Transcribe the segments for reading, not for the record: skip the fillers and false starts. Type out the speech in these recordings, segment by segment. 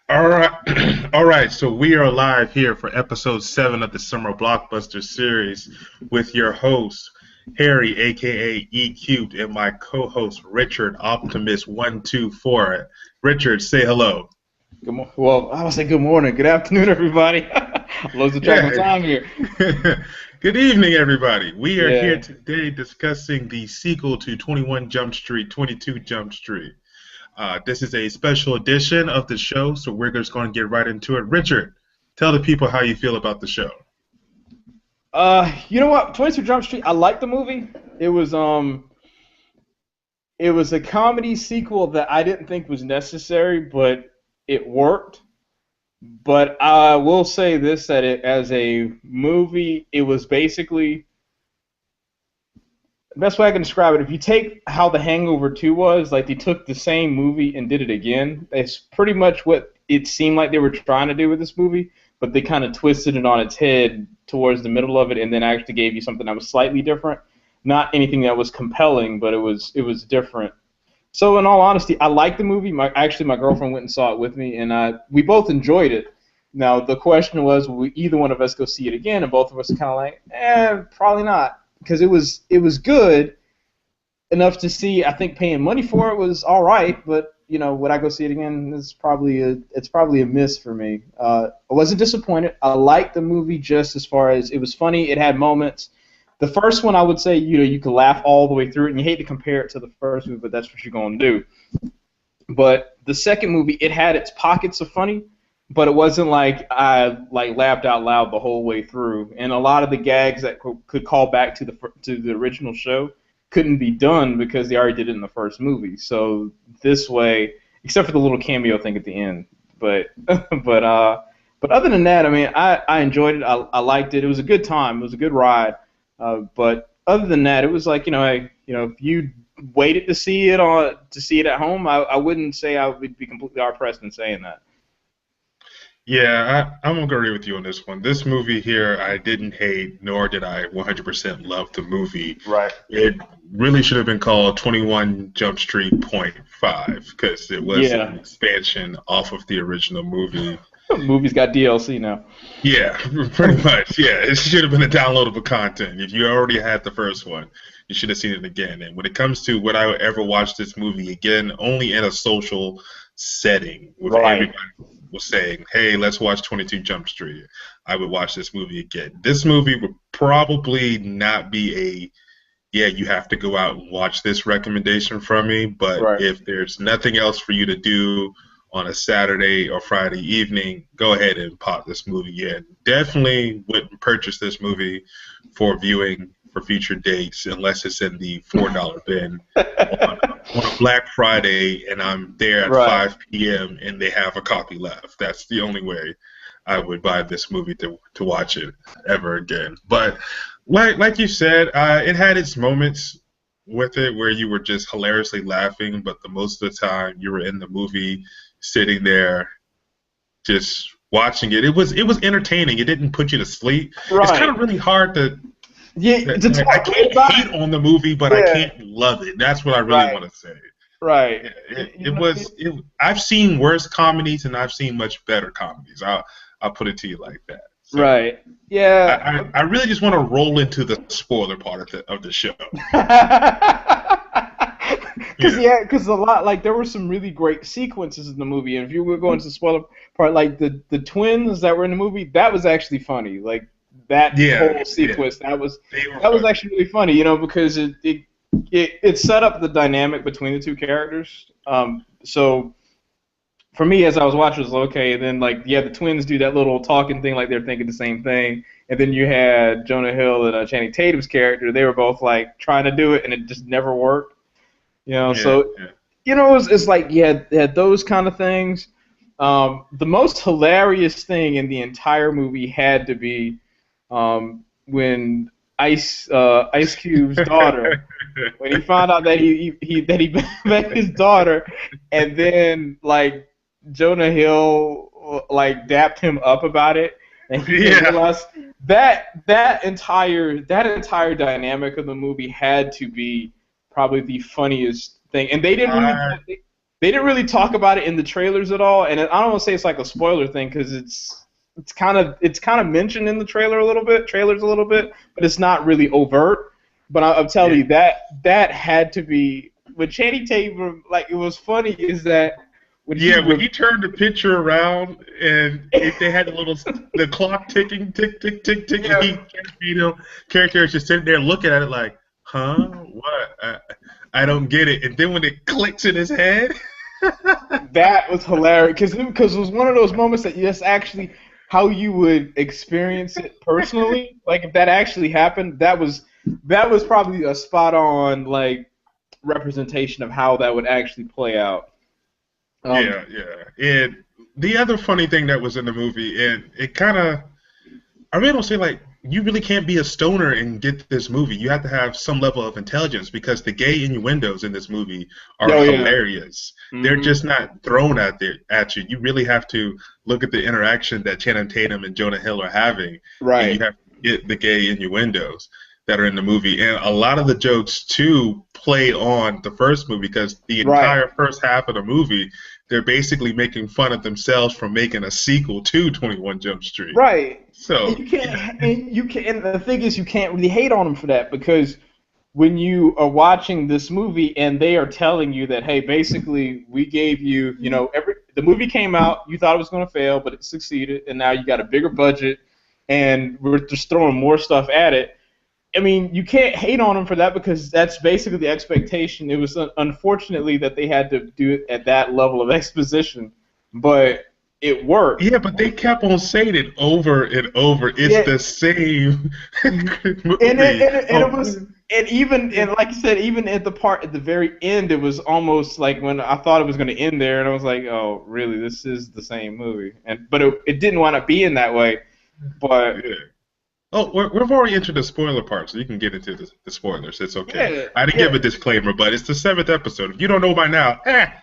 All right, all right. So we are live here for episode 7 of the Summer Blockbuster series with your host Harry, aka E Cubed, and my co-host Richard Optimus 124. Richard, say hello. Well, I would say good morning, good afternoon, everybody. I'm losing track of Yeah. time here. Good evening, everybody. We are here Yeah. today discussing the sequel to 21 Jump Street, 22 Jump Street. This is a special edition of the show, so we're just going to get right into it. Richard, tell the people how you feel about the show. You know what? 22 Jump Street. I liked the movie. It was it was a comedy sequel that I didn't think was necessary, but it worked. But I will say this: that it as a movie, it was basically the best way I can describe it. If you take how The Hangover 2 was, like they took the same movie and did it again. It's pretty much what it seemed like they were trying to do with this movie, but they kind of twisted it on its head towards the middle of it, and then actually gave you something that was slightly different. Not anything that was compelling, but it was different. So in all honesty, I liked the movie. My girlfriend went and saw it with me, and we both enjoyed it. Now the question was, will either one of us go see it again? And both of us kind of like, probably not, because it was good enough to see. I think paying money for it was all right, but would I go see it again? It's probably a miss for me. I wasn't disappointed. I liked the movie just as far as it was funny. It had moments. The first one, I would say, you could laugh all the way through it, and you hate to compare it to the first movie, but that's what you're going to do. But the second movie, it had its pockets of funny, but it wasn't like I like laughed out loud the whole way through. And a lot of the gags that could call back to the original show couldn't be done because they already did it in the first movie. So this way, except for the little cameo thing at the end, but but other than that, I mean, I enjoyed it. I liked it. It was a good time. It was a good ride. But other than that, it was like, if you waited to see it at home, I wouldn't say I would be completely hard pressed in saying that. Yeah, I'm gonna agree with you on this one. This movie here, I didn't hate, nor did I 100% love the movie. Right. It really should have been called 21 Jump Street Point 5 because it was an Yeah. expansion off of the original movie. Movie's got DLC now. Yeah, pretty much. Yeah, it should have been a downloadable content. If you already had the first one, you should have seen it again. And when it comes to would I ever watch this movie again, only in a social setting with Right. everybody was saying, "Hey, let's watch 22 Jump Street," I would watch this movie again. This movie would probably not be a yeah, you have to go out and watch this recommendation from me. But Right. if there's nothing else for you to do on a Saturday or Friday evening, go ahead and pop this movie in. Definitely wouldn't purchase this movie for viewing for future dates unless it's in the $4 bin on a Black Friday and I'm there at Right. 5 p.m. and they have a copy left. That's the only way I would buy this movie to watch it ever again. But like you said, it had its moments with it where you were just hilariously laughing, but the most of the time you were in the movie sitting there just watching it. It was entertaining. It didn't put you to sleep. It's kind Right. of really hard to Yeah. To I talk great can't about hate it. on the movie, but I Yeah. can't love it. That's what I really Right. want to say. Right. Yeah, You, it, you it know, was. I've seen worse comedies and I've seen much better comedies. I'll put it to you like that. So right. Yeah. I really just want to roll into the spoiler part of the show. Because Yeah, yeah, because a lot like there were some really great sequences in the movie, and if you were going to the spoiler part, like the twins that were in the movie, that was actually funny. Like that yeah, whole yeah. sequence, that was They were that was funny. actually really funny, because it set up the dynamic between the two characters. So for me, as I was watching, it was like, okay. And then like yeah, the twins do that little talking thing, like they're thinking the same thing. And then you had Jonah Hill and Channing Tatum's character. They were both like trying to do it, and it just never worked. Yeah, So yeah. it's like yeah, those kind of things. The most hilarious thing in the entire movie had to be when Ice Cube's daughter, when he found out that he met his daughter, and then like Jonah Hill like dapped him up about it, and he didn't Yeah. realize that entire dynamic of the movie had to be probably the funniest thing, and they didn't really I they they didn't really talk about it in the trailers at all, and I don't want to say it's like a spoiler thing because it's kind of mentioned in the trailers a little bit, but it's not really overt. But I'm telling you that had to be when Channing Tatum, like, it was funny is that when when he turned the picture around and they had the clock ticking, tick, tick, tick, tick, and character is just sitting there looking at it like, huh, what? I don't get it. And then when it clicks in his head, that was hilarious because it was one of those moments that that's actually how you would experience it personally. Like if that actually happened, that was probably a spot on like representation of how that would actually play out. Yeah. And the other funny thing that was in the movie, and it kind of, I really don't say like, you really can't be a stoner and get this movie. You have to have some level of intelligence because the gay innuendos in this movie are hilarious. Mm-hmm. They're just not thrown at you. You really have to look at the interaction that Channing Tatum and Jonah Hill are having. Right. And you have to get the gay innuendos that are in the movie. And a lot of the jokes, too, play on the first movie because the entire first half of the movie, they're basically making fun of themselves for making a sequel to 21 Jump Street. Right. So and and the thing is, you can't really hate on them for that because when you are watching this movie and they are telling you that, hey, basically we gave you, the movie came out, you thought it was going to fail, but it succeeded, and now you got a bigger budget, and we're just throwing more stuff at it. I mean, you can't hate on them for that because that's basically the expectation. It was unfortunately that they had to do it at that level of exposition, but it worked. Yeah, but they kept on saying it over and over. It's the same movie. And it was, and like you said, even at the very end, it was almost like when I thought it was going to end there, and I was like, oh, really? This is the same movie. But it didn't want to be in that way. But oh, we've already entered the spoiler part, so you can get into the spoilers. It's okay. Yeah, I didn't give a disclaimer, but it's the 7th episode. If you don't know by now, yeah,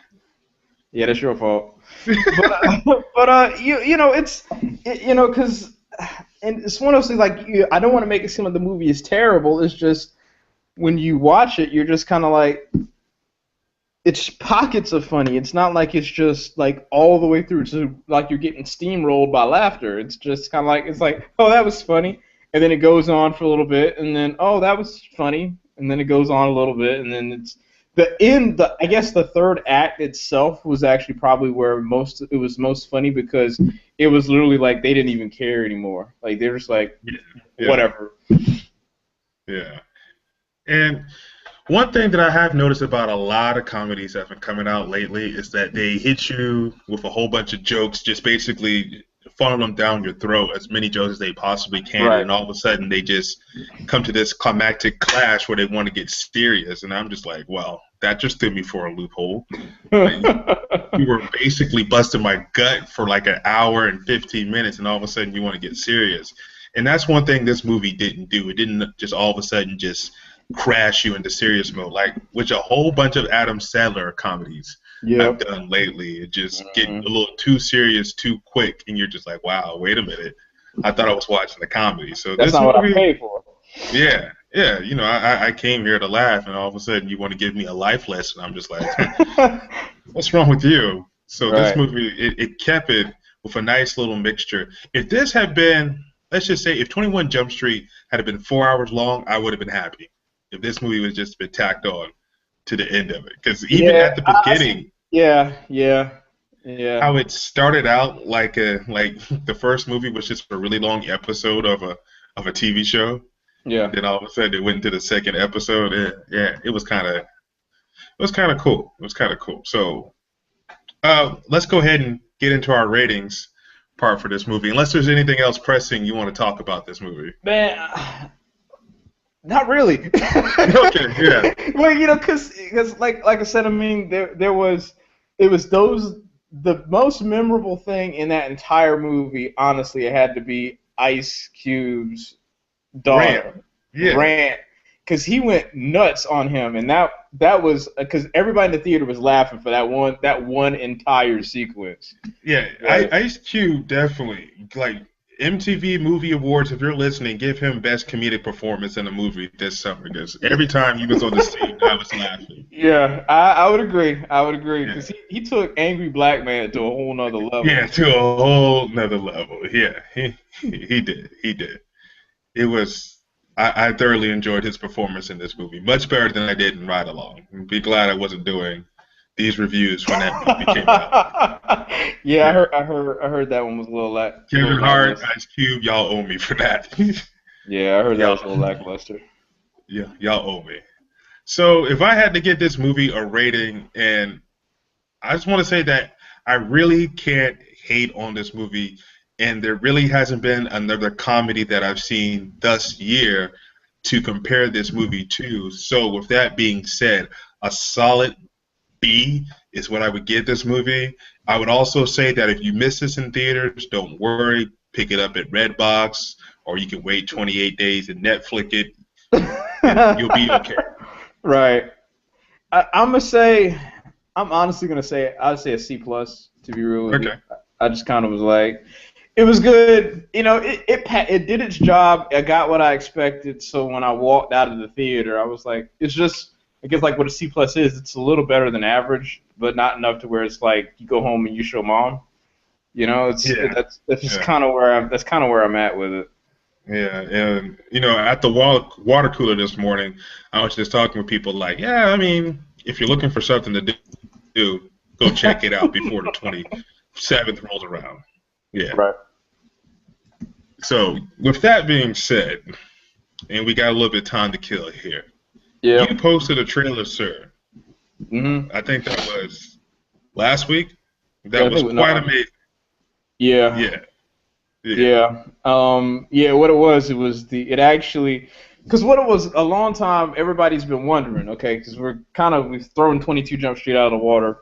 that's your fault. but because and it's one of those things like I don't want to make it seem like the movie is terrible. It's just when you watch it, you're just kind of like it's pockets of funny. It's not like it's just like all the way through. It's like you're getting steamrolled by laughter. It's just kind of like it's like, oh, that was funny, and then it goes on for a little bit, and then oh, that was funny, and then it goes on a little bit, and then it's I guess the third act itself was actually probably where it was most funny because it was literally like they didn't even care anymore. Like they're just like whatever. Yeah. And one thing that I have noticed about a lot of comedies that have been coming out lately is that they hit you with a whole bunch of jokes, just basically funnel them down your throat, as many jokes as they possibly can, and all of a sudden they just come to this climactic clash where they want to get serious, and I'm just like, well, that just threw me for a loophole. You were basically busting my gut for like an hour and 15 minutes, and all of a sudden you want to get serious. And that's one thing this movie didn't do. It didn't just all of a sudden just crash you into serious mode, like which a whole bunch of Adam Sandler comedies I've done lately. It just getting a little too serious too quick, and you're just like, wow, wait a minute, I thought I was watching a comedy. So that's this not movie, what I paid for. Yeah, I came here to laugh, and all of a sudden you want to give me a life lesson. I'm just like, what's wrong with you? So this movie, it kept it with a nice little mixture. If this had been, let's just say, if 21 Jump Street had been 4 hours long, I would have been happy. If this movie was just been tacked on to the end of it, because even at the beginning, how it started out like the first movie was just a really long episode of a TV show. Yeah. Then all of a sudden it went into the second episode. It was kind of cool. It was kind of cool. So let's go ahead and get into our ratings part for this movie. Unless there's anything else pressing you want to talk about this movie. Man. Not really. Okay, yeah. Well, because like I said, I mean, it was the most memorable thing in that entire movie. Honestly, it had to be Ice Cube's daughter, Rant, because he went nuts on him, and that was because everybody in the theater was laughing for that one entire sequence. Yeah, Ice Cube definitely MTV Movie Awards, if you're listening, give him best comedic performance in a movie this summer. Because every time he was on the scene, I was laughing. Yeah, I would agree. I would agree Yeah, because he took Angry Black Man to a whole nother yeah, level. to a whole nother level. Yeah, he did. He did. It was. I thoroughly enjoyed his performance in this movie, much better than I did in Ride Along. Be glad I wasn't doing these reviews when that movie came out. Yeah, Yeah, I heard that one was a Kevin little Hart, lackluster. Ice Cube, y'all owe me for that. Yeah, I heard that y'all, was a little lackluster. yeah, y'all owe me. So if I had to give this movie a rating, and I just want to say that I really can't hate on this movie, and there really hasn't been another comedy that I've seen this year to compare this movie to. So with that being said, a solid B is what I would give this movie. I would also say that if you miss this in theaters, don't worry, pick it up at Redbox, or you can wait 28 days and Netflix it, and you'll be okay. Right. I'm gonna say, I'm honestly gonna say, I'd say a C plus. To be real with you, Okay. I just kind of was like, it was good. You know, it did its job. I got what I expected. So when I walked out of the theater, I was like, it's just, I guess like what a C plus is. It's a little better than average, but not enough to where it's like you go home and you show mom. You know, Yeah. that's just Yeah. kind of where I'm at with it. Yeah, and at the water cooler this morning, I was just talking with people like, yeah, I mean, if you're looking for something to do, go check it out before the 27th rolls around. Yeah. Right. So with that being said, and we got a little bit of time to kill here, Yeah. you posted a trailer, sir. Mhm. I think that was last week. Yeah, That I was think quite no. amazing. Yeah. Yeah, yeah, Yeah. Yeah, what it was it actually, because what it was a long time, everybody's been wondering, okay, because we've thrown 22 Jump Street out of the water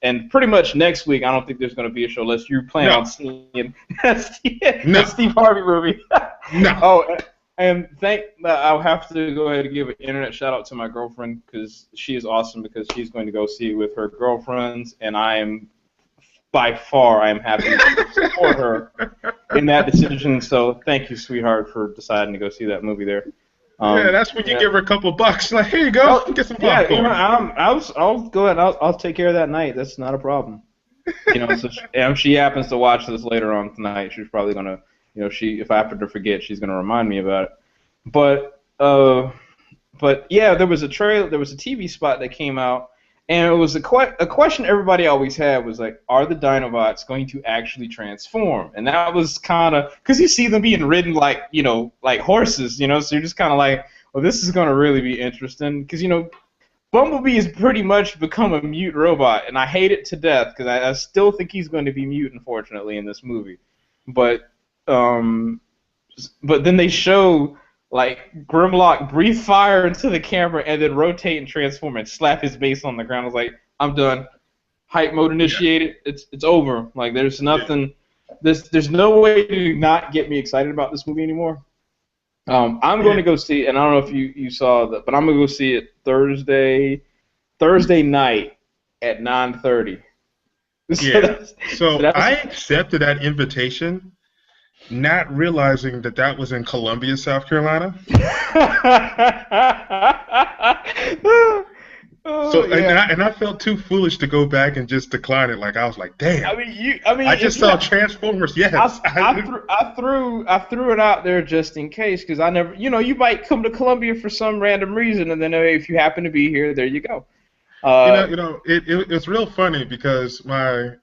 and pretty much next week, I don't think there's going to be a show unless you plan no, on seeing that no, Steve Harvey movie. no. Oh, and I'll have to go ahead and give an internet shout out to my girlfriend because she is awesome because she's going to go see it with her girlfriends, and I am happy to support her in that decision. So thank you, sweetheart, for deciding to go see that movie there. Yeah, that's when you Yeah. give her a couple bucks. Like, here you go, Oh, get some yeah. popcorn. I'll go ahead. I'll take care of that night. That's not a problem. So she happens to watch this later on tonight, she's probably gonna, if I happen to forget, she's gonna remind me about it. But yeah, there was a TV spot that came out, and it was a question everybody always had was like, are the Dinobots going to actually transform? And that was kind of because you see them being ridden like like horses, so you're just kind of like, well, this is going to really be interesting because Bumblebee has pretty much become a mute robot, and I hate it to death because I still think he's going to be mute, unfortunately, in this movie. But um, but then they show like Grimlock breathe fire into the camera and then rotate and transform and slap his base on the ground. I was like, I'm done. Hype mode Yeah, initiated. It's over. Like there's yeah, nothing. There's no way to not get me excited about this movie anymore. I'm going yeah. to go see it, and I don't know if you saw that, but I'm going to go see it Thursday night at 9:30. So Yeah. that's so So that's I accepted that invitation, not realizing that that was in Columbia, South Carolina. Oh So and yeah. I, and I felt too foolish to go back and just decline it. Like I was like, damn, I mean, I if just you saw Transformers. Yes. I threw it out there just in case because I never, you might come to Columbia for some random reason, and then if you happen to be here, there you go. Uh, It's real funny because my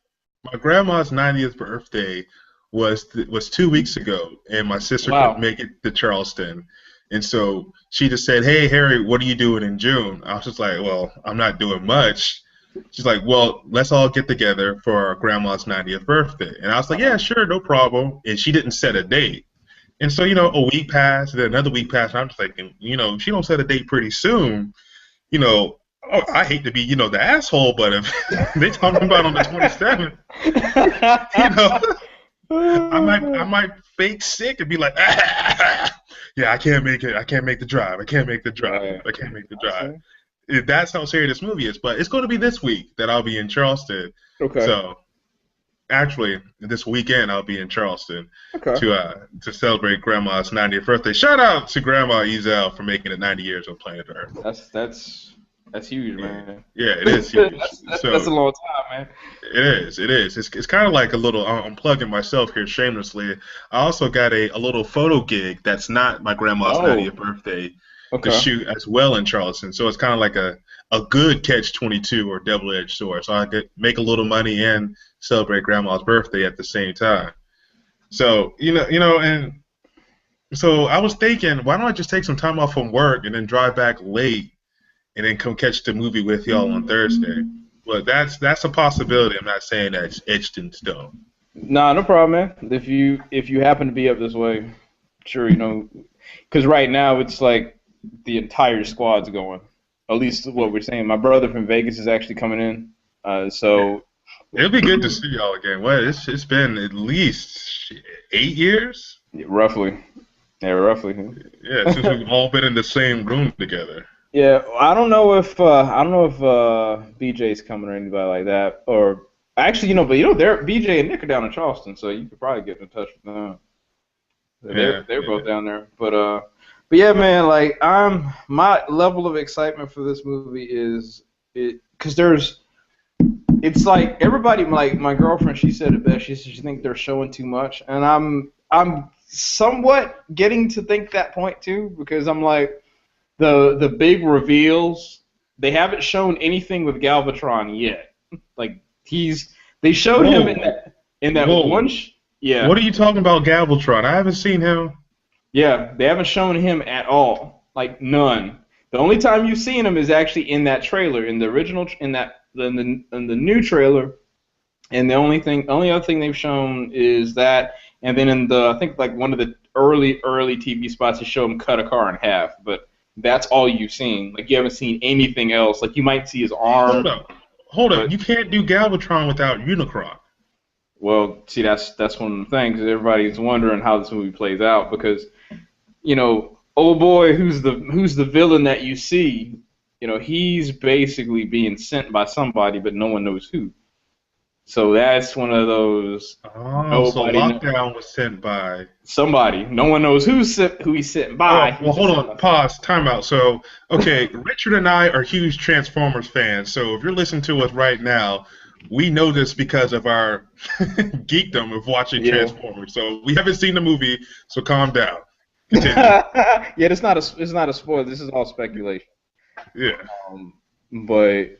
grandma's 90th birthday was 2 weeks ago, and my sister couldn't wow. make it to Charleston, and so she just said, "Hey Harry, what are you doing in June?" I was just like, "Well, I'm not doing much." She's like, "Well, let's all get together for our grandma's 90th birthday," and I was like, "Yeah, Uh-huh. sure, no problem." And she didn't set a date, and so a week passed, then another week passed, and I'm just thinking, if she don't set a date pretty soon, you know, I hate to be, the asshole, but if they talking about on the 27th, you know, I might fake sick and be like, yeah, I can't make it. I can't make the drive. I can't make the drive. Right. I can't make the I drive. see. That's how serious this movie is. But it's going to be this week that I'll be in Charleston. Okay. So, actually, this weekend I'll be in Charleston Okay. to celebrate Grandma's 90th birthday. Shout out to Grandma Ezel for making it 90 years on planet Earth. That's huge, Yeah, man. yeah, it is huge. That's a So long time, man. it is. It's kind of like a little. I'm plugging myself here shamelessly. I also got a little photo gig that's not my grandma's Oh, 90th birthday to okay. shoot as well in Charleston. So it's kind of like a good catch 22 or double-edged sword. So I could make a little money and celebrate grandma's birthday at the same time. So and so I was thinking, why don't I just take some time off from work and then drive back late and then come catch the movie with y'all on Thursday? But that's a possibility. I'm not saying that's etched in stone. Nah, no problem, man. If you happen to be up this way, sure, because right now it's like the entire squad's going. At least what we're saying. My brother from Vegas is actually coming in. So It'll be good to see y'all again. Well, it's been at least 8 years. roughly, yeah, roughly. Yeah, since we've all been in the same room together. Yeah, I don't know if BJ's coming or anybody like that. Or actually, but they're BJ and Nick are down in Charleston, so you could probably get in touch with them. Yeah, They're yeah. both down there. But yeah, man, like my level of excitement for this movie is it because it's like everybody, like my girlfriend, she said it best. She said she thinks they're showing too much, and I'm somewhat getting to think that point too, because I'm like the big reveals. They haven't shown anything with Galvatron yet. Like they showed him Whoa, in that whoa. one. Yeah, What are you talking about, Galvatron? I haven't seen him. yeah, they haven't shown him at all. Like none. The only time you've seen him is actually in that trailer, in the original, in the new trailer. And only other thing they've shown is that, and then in I think like one of the early TV spots, they show him cut a car in half. But that's all you've seen. Like you haven't seen anything else. Like you might see his arm, Hold up, hold up. but You can't do Galvatron without Unicron. well, see that's one of the things. Everybody's wondering how this movie plays out because old boy, who's the villain that you see, he's basically being sent by somebody, but no one knows who. So that's one of those Oh, so nobody know, Lockdown was sent by. somebody. No one knows who he's sent Oh, by. well, He's hold just sent on. by somebody. Pause. Time out. So, okay, Richard and I are huge Transformers fans. So, if you're listening to us right now, we know this because of our geekdom of watching Yeah. Transformers. So, we haven't seen the movie, so calm down. Continue. Yeah, it's not a spoiler. This is all speculation. Yeah. Um, but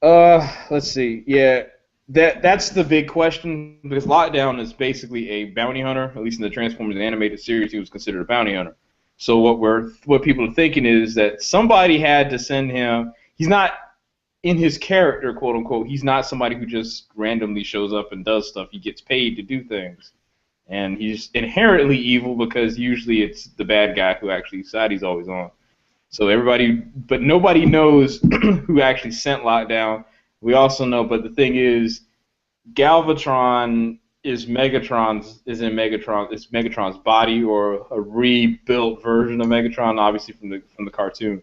let's see. Yeah, that's the big question because Lockdown is basically a bounty hunter. At least in the Transformers animated series, he was considered a bounty hunter. So what people are thinking is that somebody had to send him. He's not in his character, quote unquote. He's not somebody who just randomly shows up and does stuff. He gets paid to do things, and he's inherently evil because usually it's the bad guy who actually side he's always on. So but nobody knows who actually sent Lockdown. We also know, but the thing is, Galvatron is Megatron's body or a rebuilt version of Megatron, obviously from the cartoon.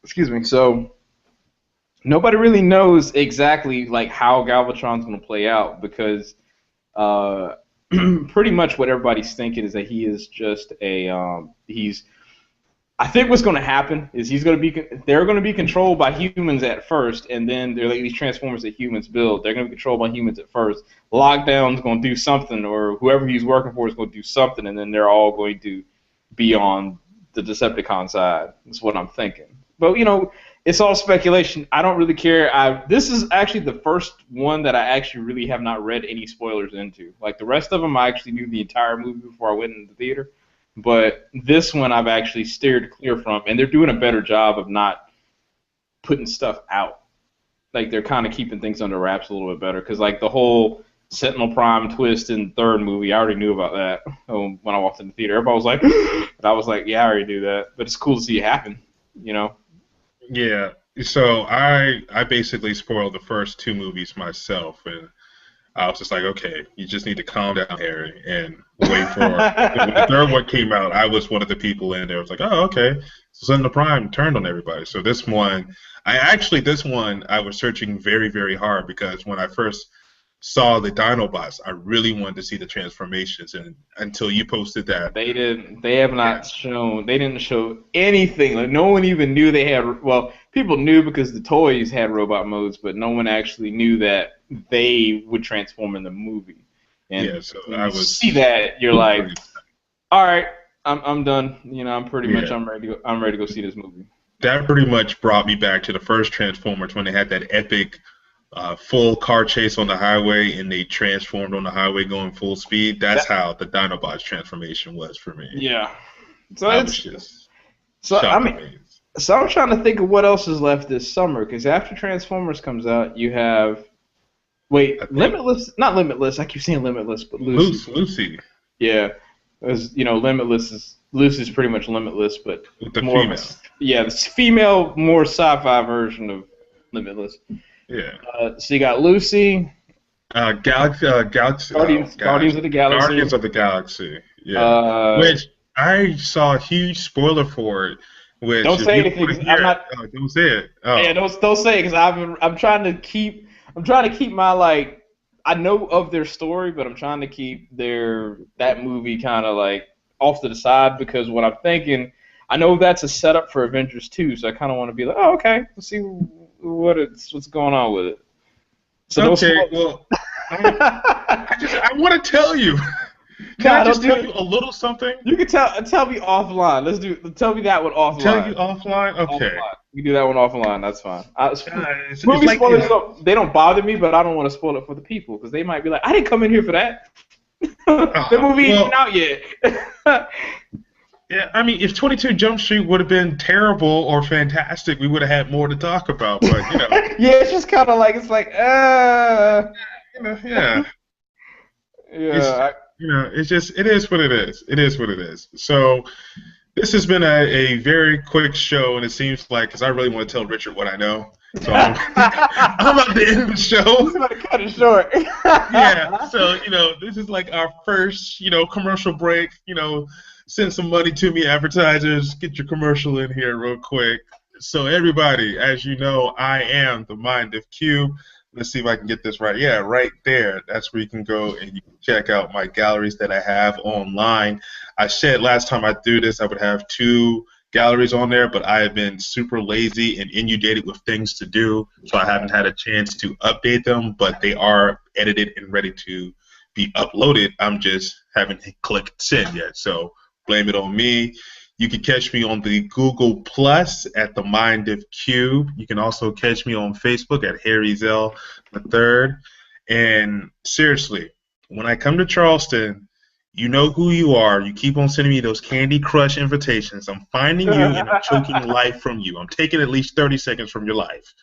Excuse me. So nobody really knows exactly like how Galvatron's going to play out because uh, pretty much what everybody's thinking is that he is just he's I think what's going to happen is they're going to be controlled by humans at first, and then they're like these transformers that humans build. They're going to be controlled by humans at first. Lockdown's going to do something, or whoever he's working for is going to do something, and then they're all going to be on the Decepticon side. That's what I'm thinking. But it's all speculation. I don't really care. This is actually the first one that I actually really have not read any spoilers into. Like the rest of them, I actually knew the entire movie before I went into the theater. But this one I've actually steered clear from, and they're doing a better job of not putting stuff out. Like they're kind of keeping things under wraps a little bit better, because like the whole Sentinel Prime twist in the third movie, I already knew about that when I walked in the theater. Everybody was like, and I was like, yeah, I already knew that. But it's cool to see it happen, you know? Yeah. So, I basically spoiled the first two movies myself, and I was just like, okay, you just need to calm down, Harry, and wait for when the third one came out. I was one of the people in there. I was like, oh, okay. So then the Prime turned on everybody. So this one I was searching very, very hard because when I first saw the Dinobots, I really wanted to see the transformations, and until you posted that, They didn't. They have yeah, not shown. They didn't show anything. Like no one even knew they had. Well, people knew because the toys had robot modes, but no one actually knew that they would transform in the movie. yeah. And So when I you was see that, you're super like, all right, I'm done. You know, I'm pretty much yeah. I'm ready to go see this movie. That pretty much brought me back to the first Transformers when they had that epic full car chase on the highway and they transformed on the highway going full speed. That's That how the Dinobots transformation was for me. yeah. So I was it's just so I shocked mean amazed. so I'm trying to think of what else is left this summer because after Transformers comes out, you have I wait think Limitless, not Limitless. I keep saying Limitless, but Lucy. Lucy Yeah, as you know, Limitless is Lucy's pretty much Limitless, but with the more of female. yeah, the female, more sci-fi version of Limitless. Yeah. So you got Lucy, Galaxy. Oh gosh, Guardians of the Galaxy. Guardians of the Galaxy. Yeah, Uh, which I saw a huge spoiler for it. Which, don't if say you don't anything want to 'cause I'm hear it, not. don't say it. Yeah, Oh, don't say it because I'm trying to keep my like I know of their story, but I'm trying to keep that movie kind of like off to the side because what I'm thinking, I know that's a setup for Avengers 2, so I kind of want to be like, oh okay, let's see what's going on with it. So don't okay. spoil. Well, I want to tell you. Can I Nah, just don't do tell you it. a little something? You can tell me offline. Tell me that one Tell you offline. offline. Okay. Offline. You can do that one offline. That's fine. It's Movie like spoilers they don't bother me, but I don't want to spoil it for the people because they might be like, I didn't come in here for that. The movie ain't even well, out yet. yeah. I mean, if 22 Jump Street would have been terrible or fantastic, we would have had more to talk about. But Yeah, it's just kind of like yeah. It's yeah. it's just it is what it is. It is what it is. So this has been a very quick show, and it seems like because I really want to tell Richard what I know, so I'm about to end the show. Just gonna cut it short. Yeah. So this is like our first commercial break. Send some money to me, advertisers. Get your commercial in here real quick. So everybody, as you know, I am the Mind of Cube. Let's see if I can get this right. Yeah, right there. That's where you can go and you can check out my galleries that I have online. I said last time I do this, I would have 2 galleries on there, but I have been super lazy and inundated with things to do, so I haven't had a chance to update them, but they are edited and ready to be uploaded. I'm just haven't clicked send yet, so blame it on me. You can catch me on the Google Plus at the Mind of Cube. You can also catch me on Facebook at Harry Zell III. And seriously, when I come to Charleston, you know who you are. You keep on sending me those Candy Crush invitations. I'm finding you and I'm choking life from you. I'm taking at least 30 seconds from your life.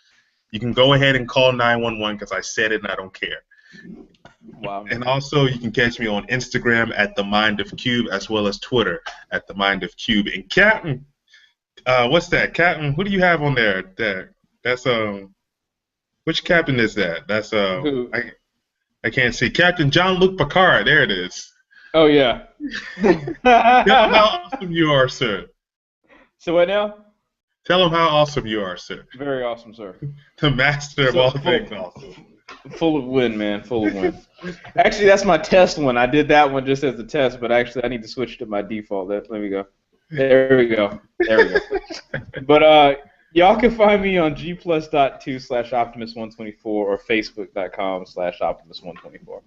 You can go ahead and call 911 because I said it and I don't care. Wow. And also, you can catch me on Instagram at the Mind of Cube, as well as Twitter at the Mind of Cube. And Captain, what's that? Captain, who do you have on there? That's which captain is that? That's Who? I can't see. Captain Jean-Luc Picard. There it is. Oh yeah. Tell him how awesome you are, sir. So what now? Tell him how awesome you are, sir. Very awesome, sir. The master of So all things awesome. full of win, man. Full of win. Actually, that's my test one. I did that one just as a test, but actually, I need to switch to my default. Let me go. There we go. There we go. But y'all can find me on gplus.2/Optimus124 or facebook.com/Optimus124.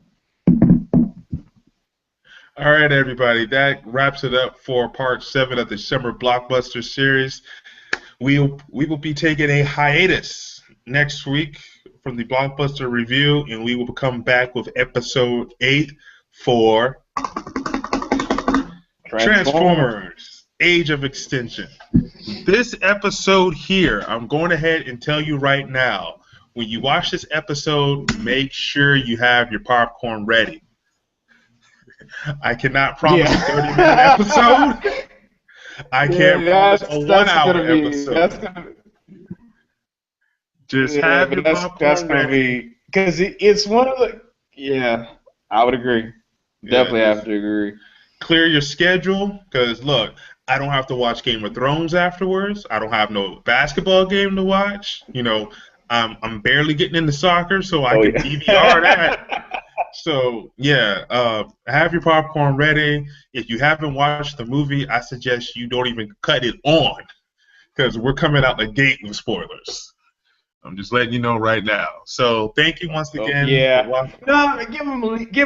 All right, everybody. That wraps it up for part 7 of the Summer Blockbuster series. We will be taking a hiatus next week from the Blockbuster review, and we will come back with episode 8 for Transformers: Age of Extinction. This episode here, I'm going ahead and tell you right now, when you watch this episode, make sure you have your popcorn ready. I cannot promise a 30-minute episode. I can't promise a 1-hour episode. Just have your popcorn ready. Because it's one of the. Yeah, I would agree. Definitely have to agree. Clear your schedule, because look, I don't have to watch Game of Thrones afterwards. I don't have no basketball game to watch. I'm barely getting into soccer, so I Oh can DVR that. yeah. So yeah, have your popcorn ready. If you haven't watched the movie, I suggest you don't even cut it on because we're coming out the gate with spoilers. I'm just letting you know right now. So thank you once Oh again for yeah. watching. No, give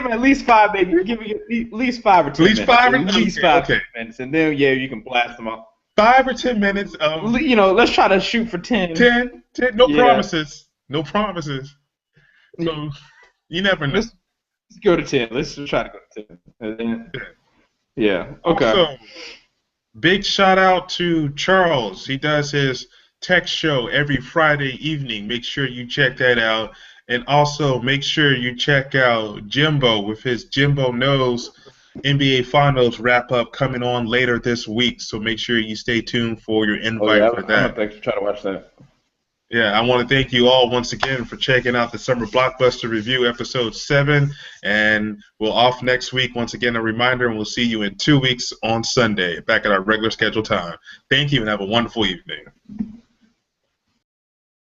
him at least 5, baby. Give him at least 5 or 10 minutes. At least Okay, five, okay. 10 minutes, and then yeah, you can blast them off. 5 or 10 minutes of Let's try to shoot for 10. 10. No Yeah. promises. No promises. So you never know. Let's go to 10. Let's just try to go to 10. And then, yeah. Okay. Also, big shout out to Charles. He does his tech show every Friday evening. Make sure you check that out. And also make sure you check out Jimbo with his Jimbo Knows NBA Finals wrap up coming on later this week. So make sure you stay tuned for your Oh yeah, invite for I'm that. gonna actually try to watch that. Yeah, I want to thank you all once again for checking out the Summer Blockbuster Review episode 7. And we'll off next week. Once again, a reminder, and we'll see you in 2 weeks on Sunday, back at our regular scheduled time. Thank you and have a wonderful evening.